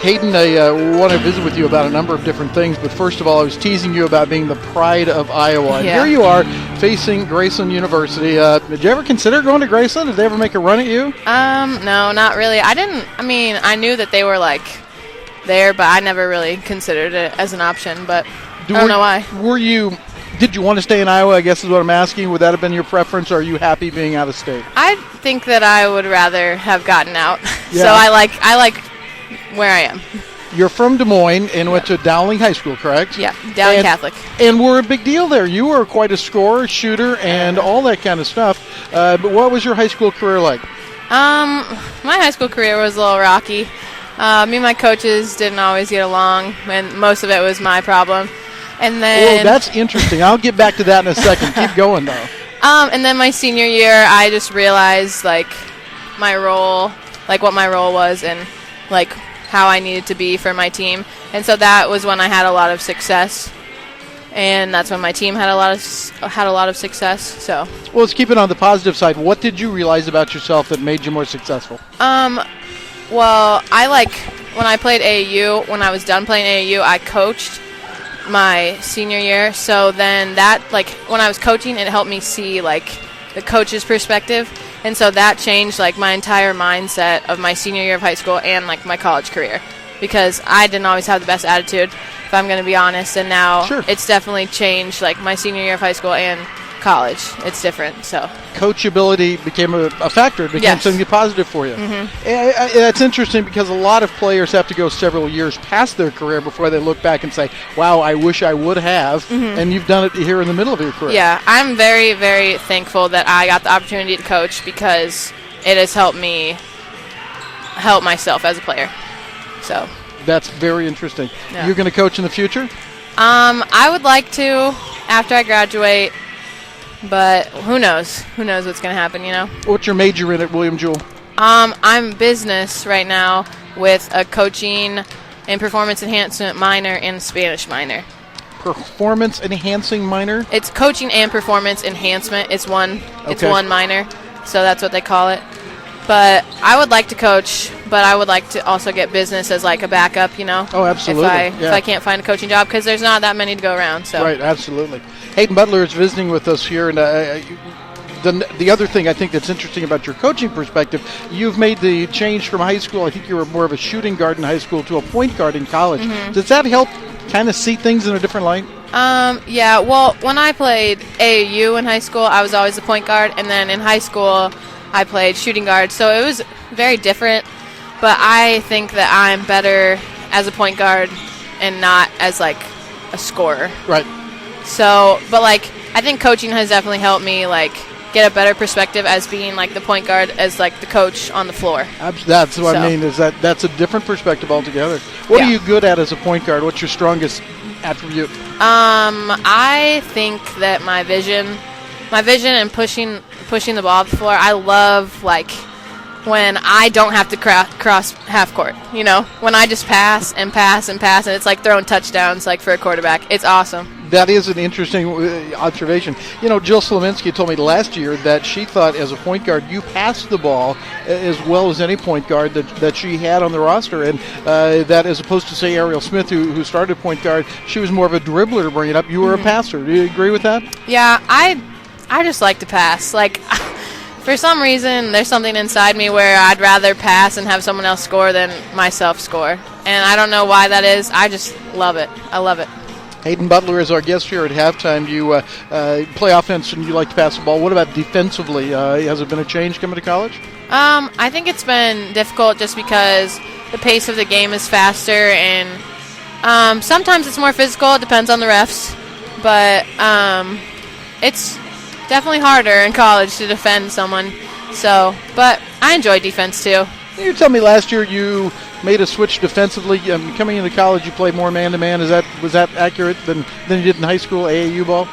Hayden, I want to visit with you about a number of different things, but first of all, I was teasing you about being the pride of Iowa. And here you are facing Graceland University. Did you ever consider going to Graceland? Did they ever make a run at you? No, not really. I knew that they were there, but I never really considered it as an option, but I don't know why. Did you want to stay in Iowa, I guess is what I'm asking? Would that have been your preference, or are you happy being out of state? I think that I would rather have gotten out. Yeah. So I like where I am. You're from Des Moines and went to Dowling High School, correct? Yeah, Dowling Catholic. And we're a big deal there. You were quite a scorer, shooter, and all that kind of stuff. But what was your high school career like? My high school career was a little rocky. Me and my coaches didn't always get along, and most of it was my problem. And then, that's interesting. I'll get back to that in a second. Keep going, though. And then my senior year, I just realized my role, what my role was, and how I needed to be for my team. And so that was when I had a lot of success, and that's when my team had a lot of success. So, well, let's keep it on the positive side. What did you realize about yourself that made you more successful? Well, when I played AAU. When I was done playing AAU, I coached my senior year. So then that, when I was coaching, it helped me see the coach's perspective. And so that changed my entire mindset of my senior year of high school and my college career, because I didn't always have the best attitude, if I'm going to be honest. And now It's definitely changed my senior year of high school and college. It's different. So coachability became a factor. It became something positive for you. Mm-hmm. That's interesting, because a lot of players have to go several years past their career before they look back and say, wow, I wish I would have. Mm-hmm. And you've done it here in the middle of your career. Yeah, I'm very, very thankful that I got the opportunity to coach, because it has helped me help myself as a player. So that's very interesting. Yeah. You're going to coach in the future? I would like to after I graduate. But who knows? Who knows what's going to happen, What's your major in at William Jewell? I'm business right now with a coaching and performance enhancement minor and Spanish minor. Performance enhancing minor? It's coaching and performance enhancement. It's one minor, so that's what they call it. But I would like to coach, but I would like to also get business as a backup, Oh, absolutely. If I can't find a coaching job, because there's not that many to go around. So. Right, absolutely. Hayden Butler is visiting with us here, and the other thing I think that's interesting about your coaching perspective, you've made the change from high school. I think you were more of a shooting guard in high school to a point guard in college. Mm-hmm. Does that help kind of see things in a different light? Yeah, well, when I played AAU in high school, I was always a point guard, and then in high school, I played shooting guard, so it was very different. But I think that I'm better as a point guard and not as a scorer. Right. So, but I think coaching has definitely helped me get a better perspective as being the point guard, as the coach on the floor. That's what I mean, is that's a different perspective altogether. What are you good at as a point guard? What's your strongest attribute? I think that my vision and pushing the ball up the floor. I love when I don't have to cross half court. When I just pass and pass and pass, and it's throwing touchdowns for a quarterback. It's awesome. That is an interesting observation. Jill Slominski told me last year that she thought as a point guard you passed the ball as well as any point guard that she had on the roster, and that as opposed to, say, Ariel Smith, who started point guard, she was more of a dribbler to bring it up. You were a passer. Do you agree with that? Yeah, I just like to pass. For some reason, there's something inside me where I'd rather pass and have someone else score than myself score. And I don't know why that is. I just love it. I love it. Hayden Butler is our guest here at halftime. You play offense and you like to pass the ball. What about defensively? Has it been a change coming to college? I think it's been difficult just because the pace of the game is faster, and sometimes it's more physical. It depends on the refs. But it's definitely harder in college to defend someone. So, but I enjoy defense too. You told me last year you made a switch defensively. Coming into college, you played more man-to-man. Was that accurate than you did in high school AAU ball?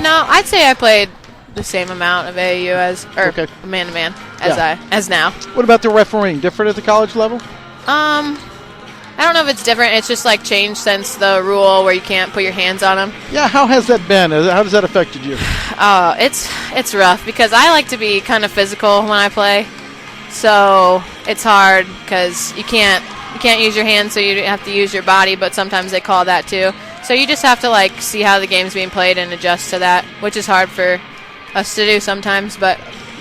No, I'd say I played the same amount of AAU man-to-man as now. What about the refereeing? Different at the college level? I don't know if it's different. It's just changed since the rule where you can't put your hands on them. Yeah, how has that been? How has that affected you? It's rough because I like to be kind of physical when I play. So it's hard because you can't you can't use your hands, so you have to use your body, but sometimes they call that too. So you just have to like see how the game's being played and adjust to that, which is hard for us to do sometimes, but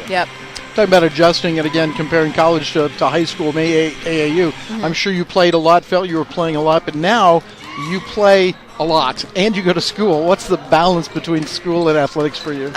yep. Talking about adjusting, and again, comparing college to high school, AAU, I'm sure you played a lot, felt you were playing a lot, but now you play a lot and you go to school. What's the balance between school and athletics for you?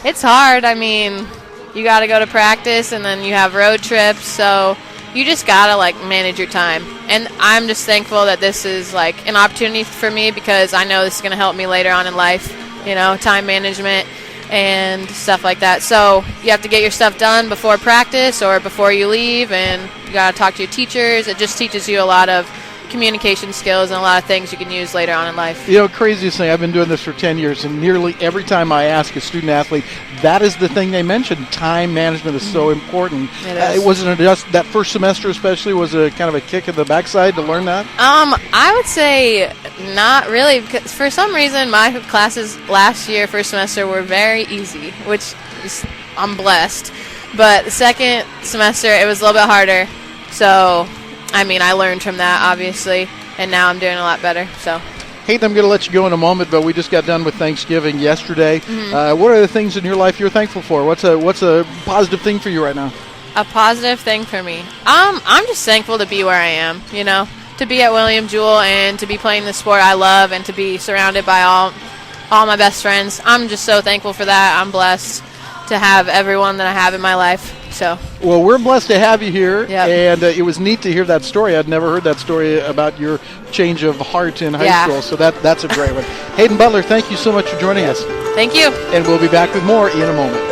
It's hard. I mean, you got to go to practice, and then you have road trips, so you just got to, like, manage your time. And I'm just thankful that this is, like, an opportunity for me because I know this is going to help me later on in life, you know, time management and stuff like that. So you have to get your stuff done before practice or before you leave, and you got to talk to your teachers. It just teaches you a lot of communication skills and a lot of things you can use later on in life. You know, craziest thing, I've been doing this for 10 years, and nearly every time I ask a student athlete, that is the thing they mention. Time management is so important. It wasn't just that first semester especially was a kind of a kick in the backside to learn that? I would say not really, because for some reason my classes last year, first semester, were very easy, which is, I'm blessed. But the second semester, it was a little bit harder. So I mean, I learned from that, obviously, and now I'm doing a lot better. So, Hayden, I'm going to let you go in a moment, but we just got done with Thanksgiving yesterday. What are the things in your life you're thankful for? What's a positive thing for you right now? A positive thing for me? I'm just thankful to be where I am, you know, to be at William Jewell and to be playing the sport I love and to be surrounded by all my best friends. I'm just so thankful for that. I'm blessed to have everyone that I have in my life. So. Well, we're blessed to have you here, yep. And it was neat to hear that story. I'd never heard that story about your change of heart in high school, so that's a great one. Hayden Butler, thank you so much for joining us. Thank you. And we'll be back with more in a moment.